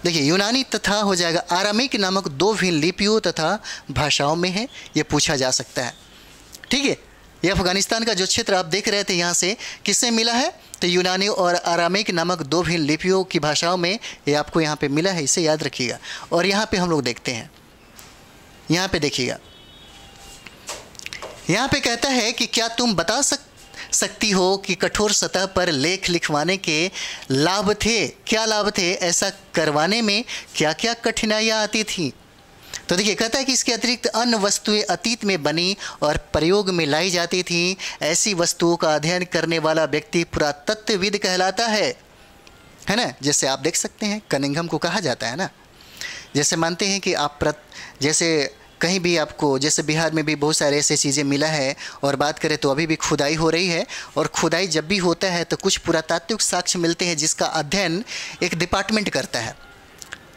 देखिए यूनानी तथा हो जाएगा आरामिक नामक दो भिन्न लिपियों तथा भाषाओं में है, ये पूछा जा सकता है। ठीक है, ये अफगानिस्तान का जो क्षेत्र आप देख रहे थे यहाँ से किससे मिला है, तो यूनानी और आरामिक नामक दो भिन्न लिपियों की भाषाओं में ये आपको यहाँ पे मिला है, इसे याद रखिएगा। और यहाँ पे हम लोग देखते हैं, यहाँ पे देखिएगा, यहाँ पे कहता है कि क्या तुम बता सकती हो कि कठोर सतह पर लेख लिखवाने के लाभ थे, क्या लाभ थे, ऐसा करवाने में क्या क्या कठिनाइयाँ आती थीं। तो देखिए कहता है कि इसके अतिरिक्त अन्य वस्तुएं अतीत में बनी और प्रयोग में लाई जाती थीं, ऐसी वस्तुओं का अध्ययन करने वाला व्यक्ति पुरातत्वविद कहलाता है ना। जैसे आप देख सकते हैं कनिंघम को कहा जाता है ना। जैसे मानते हैं कि आप जैसे कहीं भी आपको, जैसे बिहार में भी बहुत सारे ऐसे चीज़ें मिला है, और बात करें तो अभी भी खुदाई हो रही है, और खुदाई जब भी होता है तो कुछ पुरातात्विक साक्ष्य मिलते हैं जिसका अध्ययन एक डिपार्टमेंट करता है।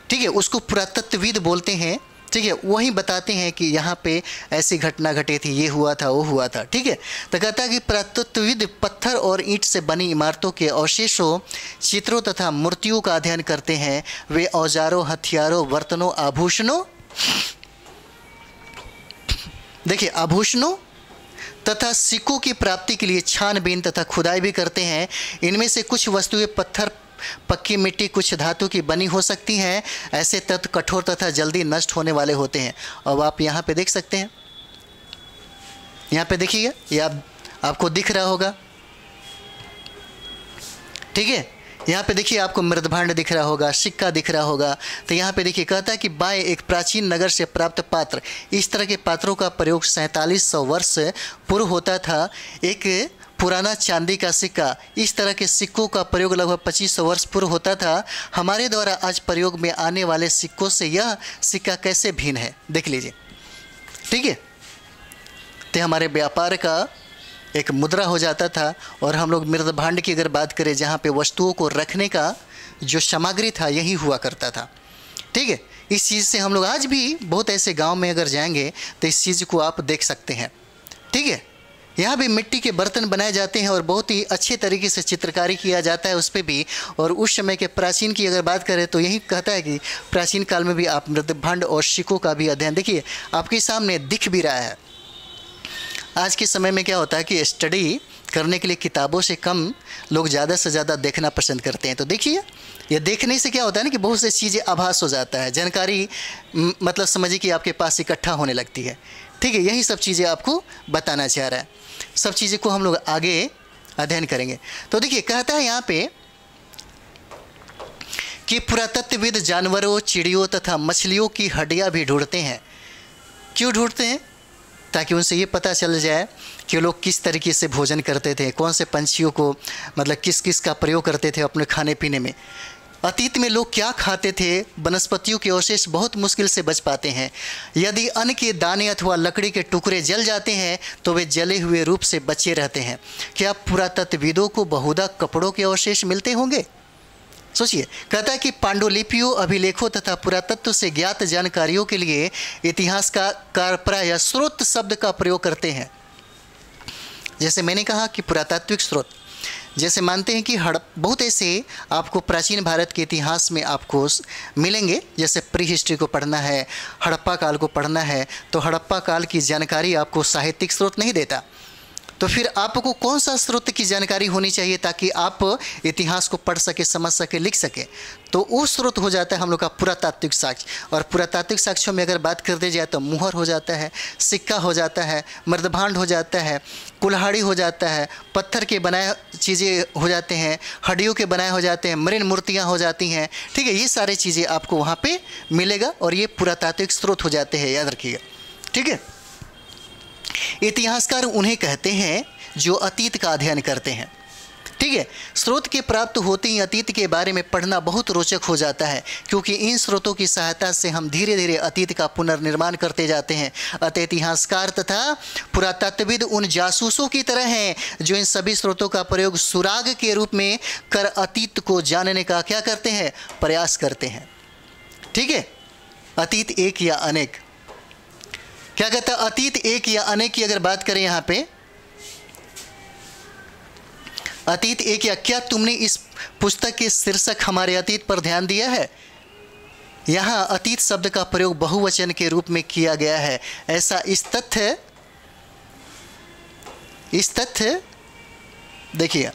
ठीक है, उसको पुरातत्वविद बोलते हैं। ठीक है, वही बताते हैं कि यहाँ पे ऐसी घटना घटी थी, ये हुआ था, वो हुआ था। ठीक है, तो कहता है कि पुरातत्वविद पत्थर और ईंट से बनी इमारतों के अवशेषों, चित्रों तथा मूर्तियों का अध्ययन करते हैं। वे औजारों, हथियारों, बर्तनों, आभूषणों, देखिए आभूषणों तथा सिक्कों की प्राप्ति के लिए छानबीन तथा खुदाई भी करते हैं। इनमें से कुछ वस्तुएं पत्थर, पक्की मिट्टी, कुछ धातु की बनी हो सकती हैं। ऐसे तत्व कठोर तथा जल्दी नष्ट होने वाले होते हैं। अब आप यहाँ पे देख सकते हैं, यहाँ पे देखिएगा, ये आपको दिख रहा होगा। ठीक है, यहाँ पे देखिए आपको मृदभांड दिख रहा होगा, सिक्का दिख रहा होगा। तो यहाँ पे देखिए कहता है कि बाएं एक प्राचीन नगर से प्राप्त पात्र, इस तरह के पात्रों का प्रयोग 4700 वर्ष पूर्व होता था। एक पुराना चांदी का सिक्का, इस तरह के सिक्कों का प्रयोग लगभग 2500 वर्ष पूर्व होता था। हमारे द्वारा आज प्रयोग में आने वाले सिक्कों से यह सिक्का कैसे भिन्न है, देख लीजिए। ठीक है, तो हमारे व्यापार का एक मुद्रा हो जाता था। और हम लोग मृदभांड की अगर बात करें, जहाँ पे वस्तुओं को रखने का जो सामग्री था यही हुआ करता था। ठीक है, इस चीज़ से हम लोग आज भी बहुत ऐसे गांव में अगर जाएंगे तो इस चीज़ को आप देख सकते हैं। ठीक है, यहाँ भी मिट्टी के बर्तन बनाए जाते हैं और बहुत ही अच्छे तरीके से चित्रकारी किया जाता है उस पर भी। और उस समय के प्राचीन की अगर बात करें तो यही कहता है कि प्राचीन काल में भी आप मृदभांड और सिक्कों का भी अध्ययन, देखिए आपके सामने दिख भी रहा है। आज के समय में क्या होता है कि स्टडी करने के लिए किताबों से कम लोग ज़्यादा से ज़्यादा देखना पसंद करते हैं। तो देखिए, ये देखने से क्या होता है ना कि बहुत सी चीज़ें आभास हो जाता है, जानकारी मतलब समझिए कि आपके पास इकट्ठा होने लगती है। ठीक है, यही सब चीज़ें आपको बताना चाह रहा है। सब चीज़ें को हम लोग आगे अध्ययन करेंगे। तो देखिए कहता है यहाँ पे कि पुरातत्वविद जानवरों, चिड़ियों तथा मछलियों की हड्डियाँ भी ढूंढते हैं। क्यों ढूंढते हैं? ताकि उनसे ये पता चल जाए कि लोग किस तरीके से भोजन करते थे, कौन से पंछियों को मतलब किस किस का प्रयोग करते थे अपने खाने पीने में, अतीत में लोग क्या खाते थे। वनस्पतियों के अवशेष बहुत मुश्किल से बच पाते हैं। यदि अन्न के दाने अथवा लकड़ी के टुकड़े जल जाते हैं तो वे जले हुए रूप से बचे रहते हैं। क्या पुरातत्वविदों को बहुधा कपड़ों के अवशेष मिलते होंगे? सोचिए, कहता है कि पांडुलिपियों, अभिलेखों तथा पुरातत्व से ज्ञात जानकारियों के लिए इतिहास का प्राय स्रोत शब्द का प्रयोग करते हैं। जैसे मैंने कहा कि पुरातात्विक स्रोत, जैसे मानते हैं कि बहुत ऐसे आपको प्राचीन भारत के इतिहास में आपको मिलेंगे। जैसे प्री हिस्ट्री को पढ़ना है, हड़प्पा काल को पढ़ना है, तो हड़प्पा काल की जानकारी आपको साहित्यिक स्रोत नहीं देता। तो फिर आपको कौन सा स्रोत की जानकारी होनी चाहिए ताकि आप इतिहास को पढ़ सके, समझ सके, लिख सके? तो वो स्रोत हो जाता है हम लोग का पुरातात्विक साक्ष्य। और पुरातात्विक साक्ष्यों में अगर बात कर दी जाए तो मुहर हो जाता है, सिक्का हो जाता है, मृदभांड हो जाता है, कुल्हाड़ी हो जाता है, पत्थर के बनाए चीज़ें हो जाते हैं, हड्डियों के बनाए हो जाते हैं, मृण मूर्तियाँ हो जाती हैं। ठीक है, ये सारी चीज़ें आपको वहाँ पर मिलेगा और ये पुरातात्विक स्रोत हो जाते हैं, याद रखिएगा। ठीक है, इतिहासकार उन्हें कहते हैं जो अतीत का अध्ययन करते हैं। ठीक है, स्रोत के प्राप्त होते ही अतीत के बारे में पढ़ना बहुत रोचक हो जाता है, क्योंकि इन स्रोतों की सहायता से हम धीरे धीरे अतीत का पुनर्निर्माण करते जाते हैं। अतः इतिहासकार तथा पुरातत्वविद उन जासूसों की तरह हैं जो इन सभी स्रोतों का प्रयोग सुराग के रूप में कर अतीत को जानने का क्या करते हैं, प्रयास करते हैं। ठीक है, अतीत एक या अनेक, क्या कहता है, अतीत एक या अनेक की अगर बात करें यहाँ पे, अतीत एक या, क्या तुमने इस पुस्तक के शीर्षक हमारे अतीत पर ध्यान दिया है? यहाँ अतीत शब्द का प्रयोग बहुवचन के रूप में किया गया है। ऐसा इस तथ्य देखिए,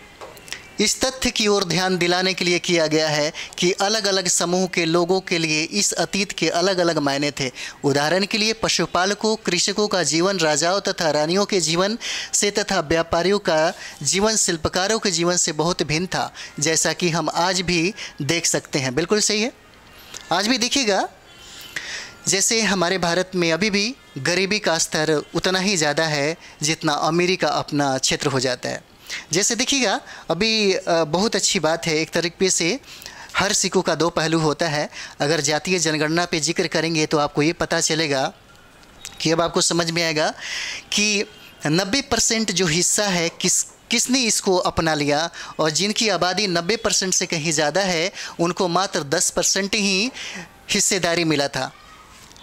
इस तथ्य की ओर ध्यान दिलाने के लिए किया गया है कि अलग अलग समूह के लोगों के लिए इस अतीत के अलग अलग मायने थे। उदाहरण के लिए पशुपालकों, कृषकों का जीवन राजाओं तथा रानियों के जीवन से तथा व्यापारियों का जीवन शिल्पकारों के जीवन से बहुत भिन्न था, जैसा कि हम आज भी देख सकते हैं। बिल्कुल सही है। आज भी देखिएगा, जैसे हमारे भारत में अभी भी गरीबी का स्तर उतना ही ज़्यादा है जितना अमीरी का अपना क्षेत्र हो जाता है। जैसे देखिएगा, अभी बहुत अच्छी बात है, एक तरीके से हर सिक्कों का दो पहलू होता है। अगर जातीय जनगणना पे जिक्र करेंगे तो आपको ये पता चलेगा कि अब आपको समझ में आएगा कि 90% जो हिस्सा है किसने इसको अपना लिया, और जिनकी आबादी 90% से कहीं ज़्यादा है उनको मात्र 10% ही हिस्सेदारी मिला था।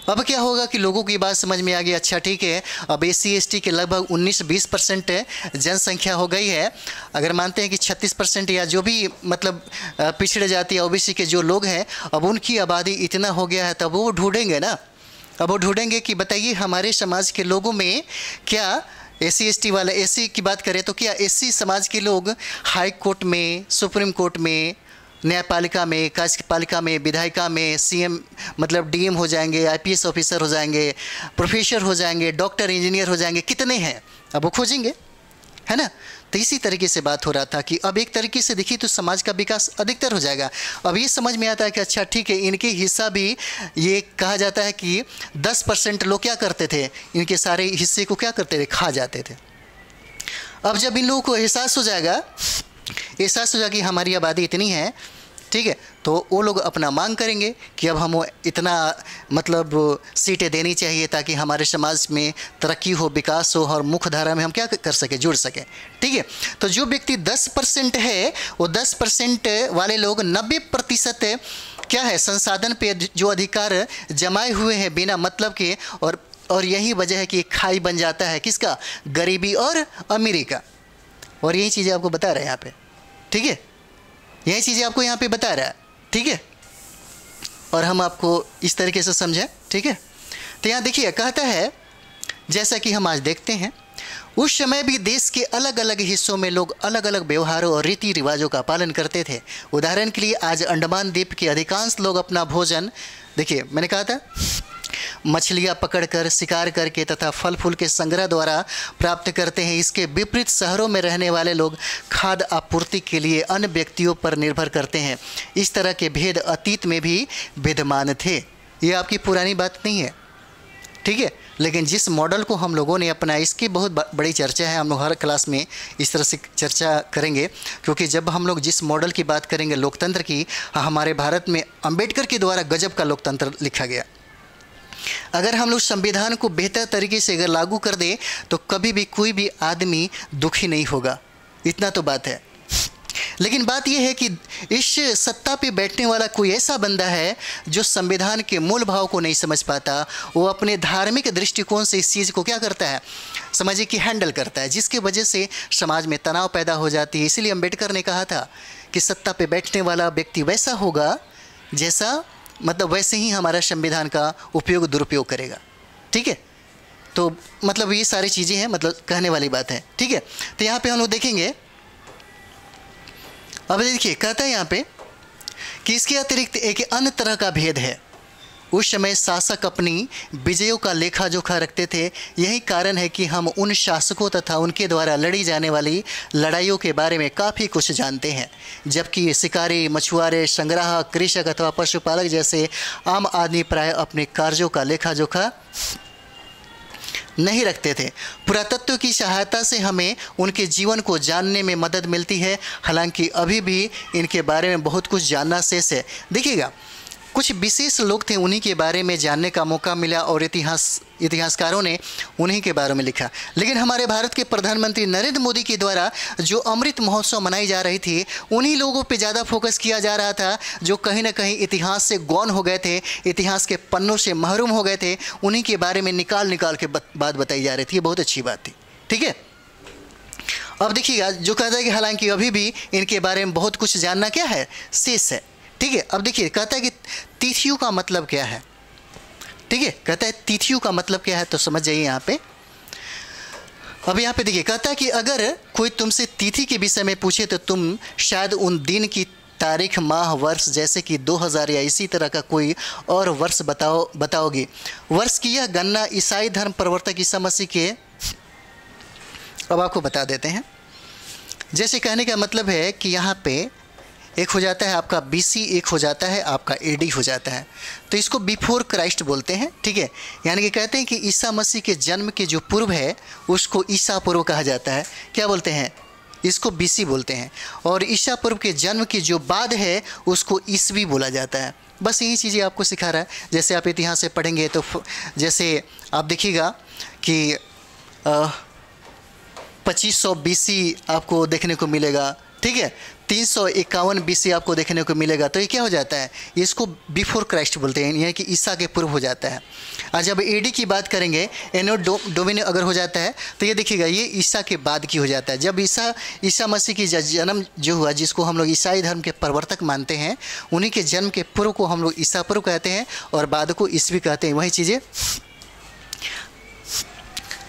अब क्या होगा कि लोगों की बात समझ में आ गई, अच्छा ठीक है, अब SC ST के लगभग 19-20% जनसंख्या हो गई है। अगर मानते हैं कि 36% या जो भी मतलब पिछड़े जाति या OBC के जो लोग हैं, अब उनकी आबादी इतना हो गया है, तब वो ढूंढेंगे ना, अब वो ढूंढेंगे कि बताइए हमारे समाज के लोगों में क्या SC ST वाले, SC की बात करें तो क्या SC समाज के लोग हाई कोर्ट में, सुप्रीम कोर्ट में, न्यायपालिका में, कार्यपालिका में, विधायिका में CM मतलब DM हो जाएंगे, IPS ऑफिसर हो जाएंगे, प्रोफेसर हो जाएंगे, डॉक्टर इंजीनियर हो जाएंगे, कितने हैं अब वो खोजेंगे, है ना। तो इसी तरीके से बात हो रहा था कि अब एक तरीके से देखिए तो समाज का विकास अधिकतर हो जाएगा। अब ये समझ में आता है कि अच्छा ठीक है, इनके हिस्सा भी, ये कहा जाता है कि 10% लोग क्या करते थे, इनके सारे हिस्से को क्या करते थे, खा जाते थे। अब जब इन लोगों को एहसास हो जाएगा कि हमारी आबादी इतनी है, ठीक है, तो वो लोग अपना मांग करेंगे कि अब हम इतना मतलब सीटें देनी चाहिए ताकि हमारे समाज में तरक्की हो, विकास हो और मुख्य धारा में हम क्या कर सके, जुड़ सके। ठीक है, तो जो व्यक्ति 10% है, वो 10% वाले लोग 90% क्या है, संसाधन पे जो अधिकार जमाए हुए हैं बिना मतलब के, और यही वजह है कि खाई बन जाता है किसका, गरीबी और अमीरी का। और यही चीज़ें आपको बता रहे हैं यहाँ पे, ठीक है, यही चीज़ें आपको यहाँ पे बता रहा है, ठीक है, और हम आपको इस तरीके से समझें, ठीक है। तो यहाँ देखिए, कहता है जैसा कि हम आज देखते हैं, उस समय भी देश के अलग अलग हिस्सों में लोग अलग अलग व्यवहारों और रीति रिवाजों का पालन करते थे। उदाहरण के लिए आज अंडमान द्वीप के अधिकांश लोग अपना भोजन, देखिए मैंने कहा था, मछलियाँ पकड़कर, शिकार करके तथा फल फूल के संग्रह द्वारा प्राप्त करते हैं। इसके विपरीत शहरों में रहने वाले लोग खाद्य आपूर्ति के लिए अन्य व्यक्तियों पर निर्भर करते हैं। इस तरह के भेद अतीत में भी विद्यमान थे। ये आपकी पुरानी बात नहीं है, ठीक है, लेकिन जिस मॉडल को हम लोगों ने अपनाया, इसकी बहुत बड़ी चर्चा है। हम लोग हर क्लास में इस तरह से चर्चा करेंगे, क्योंकि जब हम लोग जिस मॉडल की बात करेंगे लोकतंत्र की, हमारे भारत में अंबेडकर के द्वारा गजब का लोकतंत्र लिखा गया। अगर हम लोग संविधान को बेहतर तरीके से अगर लागू कर दें तो कभी भी कोई भी आदमी दुखी नहीं होगा, इतना तो बात है। लेकिन बात यह है कि इस सत्ता पे बैठने वाला कोई ऐसा बंदा है जो संविधान के मूल भाव को नहीं समझ पाता। वो अपने धार्मिक दृष्टिकोण से इस चीज़ को क्या करता है, समझिए कि हैंडल करता है, जिसके वजह से समाज में तनाव पैदा हो जाती है। इसीलिए अंबेडकर ने कहा था कि सत्ता पे बैठने वाला व्यक्ति वैसा होगा जैसा, मतलब वैसे ही हमारा संविधान का उपयोग दुरुपयोग करेगा, ठीक है। तो मतलब ये सारी चीज़ें हैं, मतलब कहने वाली बात है, ठीक है। तो यहाँ पे हम लोग देखेंगे, अब देखिए कहता है यहाँ पे कि इसके अतिरिक्त एक अन्य तरह का भेद है। उस समय शासक अपनी विजयों का लेखा जोखा रखते थे। यही कारण है कि हम उन शासकों तथा उनके द्वारा लड़ी जाने वाली लड़ाइयों के बारे में काफ़ी कुछ जानते हैं, जबकि शिकारी, मछुआरे, संग्राहक, कृषक अथवा पशुपालक जैसे आम आदमी प्राय अपने कार्यों का लेखा जोखा नहीं रखते थे। पुरातत्व की सहायता से हमें उनके जीवन को जानने में मदद मिलती है, हालांकि अभी भी इनके बारे में बहुत कुछ जानना शेष है। देखिएगा, कुछ विशेष लोग थे, उन्हीं के बारे में जानने का मौका मिला और इतिहासकारों ने उन्हीं के बारे में लिखा। लेकिन हमारे भारत के प्रधानमंत्री नरेंद्र मोदी के द्वारा जो अमृत महोत्सव मनाई जा रही थी, उन्हीं लोगों पे ज़्यादा फोकस किया जा रहा था जो कहीं ना कहीं इतिहास से गौन हो गए थे, इतिहास के पन्नों से महरूम हो गए थे। उन्हीं के बारे में निकाल के बात बताई जा रही थी। ये बहुत अच्छी बात थी, ठीक है। अब देखिएगा जो कहता है कि हालांकि अभी भी इनके बारे में बहुत कुछ जानना क्या है, शेष है, ठीक है, अब देखिए कहता है कि तिथियों का मतलब क्या है। ठीक है, कहता है तिथियों का मतलब क्या है, तो समझ जाइए यहाँ पे। अब यहाँ पे देखिए कहता है कि अगर कोई तुमसे तिथि के विषय में पूछे तो तुम शायद उन दिन की तारीख, माह, वर्ष जैसे कि 2000 या इसी तरह का कोई और वर्ष बताओगे। वर्ष की यह गणना ईसाई धर्म प्रवर्तक ईसा मसीह के, अब आपको बता देते हैं। जैसे कहने का मतलब है कि यहाँ पे एक हो जाता है आपका BC, एक हो जाता है आपका AD हो जाता है, तो इसको बिफोर क्राइस्ट बोलते हैं। ठीक है, यानी कि कहते हैं कि ईसा मसीह के जन्म के जो पूर्व है उसको ईसा पूर्व कहा जाता है। क्या बोलते हैं, इसको BC बोलते हैं। और ईसा पूर्व के जन्म के जो बाद है उसको ईसवी बोला जाता है। बस यही चीज़ें आपको सिखा रहा है। जैसे आप इतिहास से पढ़ेंगे तो जैसे आप देखिएगा कि 2500 BC आपको देखने को मिलेगा। ठीक है, 351 BC आपको देखने को मिलेगा। तो ये क्या हो जाता है, इसको बिफोर क्राइस्ट बोलते हैं, यानी कि ईसा के पूर्व हो जाता है। और जब AD की बात करेंगे, एनो डोमिनी अगर हो जाता है तो ये देखिएगा ये ईसा के बाद की हो जाता है। जब ईसा मसीह की जन्म जो हुआ, जिसको हम लोग ईसाई धर्म के प्रवर्तक मानते हैं, उन्हीं के जन्म के पूर्व को हम लोग ईसा पूर्व कहते हैं और बाद को ईसवी कहते हैं। वही चीज़ें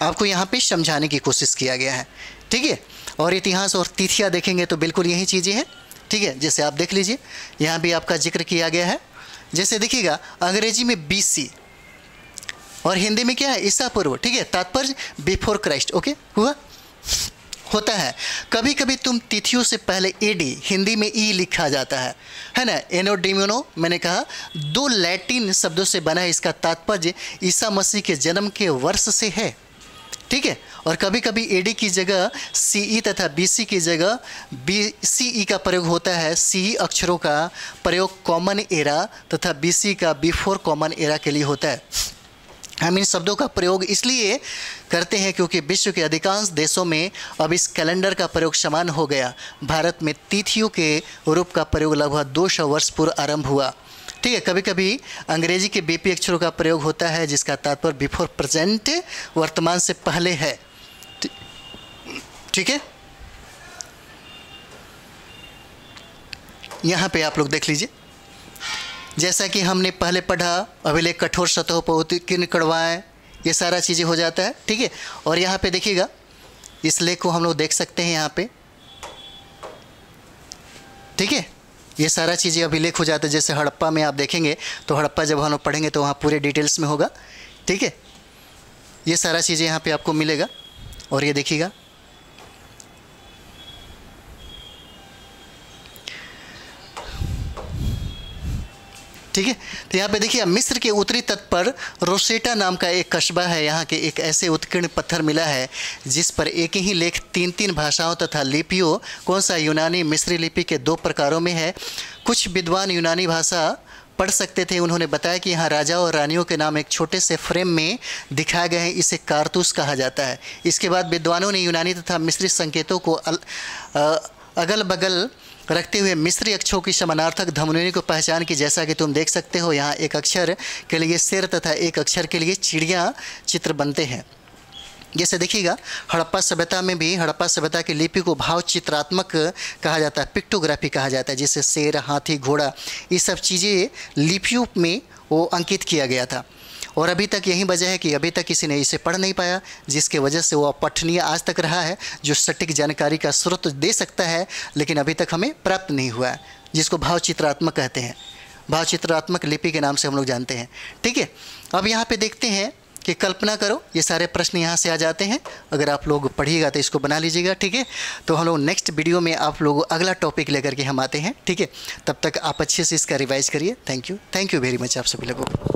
आपको यहाँ पे समझाने की कोशिश किया गया है। ठीक है, और इतिहास और तिथियाँ देखेंगे तो बिल्कुल यही चीज़ें हैं। ठीक है, जैसे आप देख लीजिए यहाँ भी आपका जिक्र किया गया है। जैसे देखिएगा अंग्रेजी में BC और हिंदी में क्या है, ईसा पूर्व। ठीक है, तात्पर्य बिफोर क्राइस्ट। ओके, हुआ होता है। कभी कभी तुम तिथियों से पहले AD, हिंदी में E लिखा जाता है ना। एनो डिमिनो मैंने कहा 2 लैटिन शब्दों से बना है। इसका तात्पर्य ईसा मसीह के जन्म के वर्ष से है। ठीक है, और कभी कभी AD की जगह CE तथा BC की जगह BCE का प्रयोग होता है। CE अक्षरों का प्रयोग कॉमन एरा तथा BC का बिफोर कॉमन एरा के लिए होता है। हम इन शब्दों का प्रयोग इसलिए करते हैं क्योंकि विश्व के अधिकांश देशों में अब इस कैलेंडर का प्रयोग समान हो गया। भारत में तिथियों के रूप का प्रयोग लगभग 200 वर्ष पूर्व आरंभ हुआ। ठीक है, कभी कभी अंग्रेजी के BP अक्षरों का प्रयोग होता है जिसका तात्पर्य बिफोर प्रेजेंट, वर्तमान से पहले है। ठीक है, यहाँ पे आप लोग देख लीजिए, जैसा कि हमने पहले पढ़ा, अभिलेख कठोर सतहों पर उत्कीर्ण करवाएं, ये सारा चीज़ें हो जाता है। ठीक है, और यहाँ पे देखिएगा इस लेख को हम लोग देख सकते हैं यहाँ पे। ठीक है, ये सारा चीज़ें अभिलेख हो जाता है। जैसे हड़प्पा में आप देखेंगे तो हड़प्पा जब हम लोग पढ़ेंगे तो वहाँ पूरे डिटेल्स में होगा। ठीक है, ये सारा चीज़ें यहाँ पे आपको मिलेगा। और ये देखिएगा ठीक है, तो यहाँ पे देखिए मिस्र के उत्तरी तट पर रोसेटा नाम का एक कस्बा है। यहाँ के एक ऐसे उत्कीर्ण पत्थर मिला है जिस पर एक ही लेख 3 भाषाओं तथा लिपियों, कौन सा, यूनानी मिस्री लिपि के 2 प्रकारों में है। कुछ विद्वान यूनानी भाषा पढ़ सकते थे। उन्होंने बताया कि यहाँ राजा और रानियों के नाम एक छोटे से फ्रेम में दिखाए गए हैं। इसे कारतूस कहा जाता है। इसके बाद विद्वानों ने यूनानी तथा मिस्री संकेतों को अगल बगल रखते हुए मिस्री अक्षरों की समानार्थक ध्वनि को पहचान की। जैसा कि तुम देख सकते हो यहाँ एक अक्षर के लिए शेर तथा एक अक्षर के लिए चिड़िया चित्र बनते हैं। जैसे देखिएगा हड़प्पा सभ्यता में भी, हड़प्पा सभ्यता की लिपि को भाव चित्रात्मक कहा जाता है, पिक्टोग्राफी कहा जाता है, जिससे शेर, हाथी, घोड़ा, ये सब चीज़ें लिपियों में वो अंकित किया गया था। और अभी तक यही वजह है कि अभी तक किसी ने इसे पढ़ नहीं पाया, जिसके वजह से वो अपठनीय आज तक रहा है, जो सटीक जानकारी का स्रोत दे सकता है लेकिन अभी तक हमें प्राप्त नहीं हुआ है, जिसको भाव चित्रात्मक कहते हैं। भाव चित्रात्मक लिपि के नाम से हम लोग जानते हैं। ठीक है, अब यहाँ पे देखते हैं कि कल्पना करो, ये सारे प्रश्न यहाँ से आ जाते हैं। अगर आप लोग पढ़िएगा तो इसको बना लीजिएगा। ठीक है, तो हम लोग नेक्स्ट वीडियो में आप लोग अगला टॉपिक लेकर के हम आते हैं। ठीक है, तब तक आप अच्छे से इसका रिवाइज करिए। थैंक यू वेरी मच आप सभी लोगों को।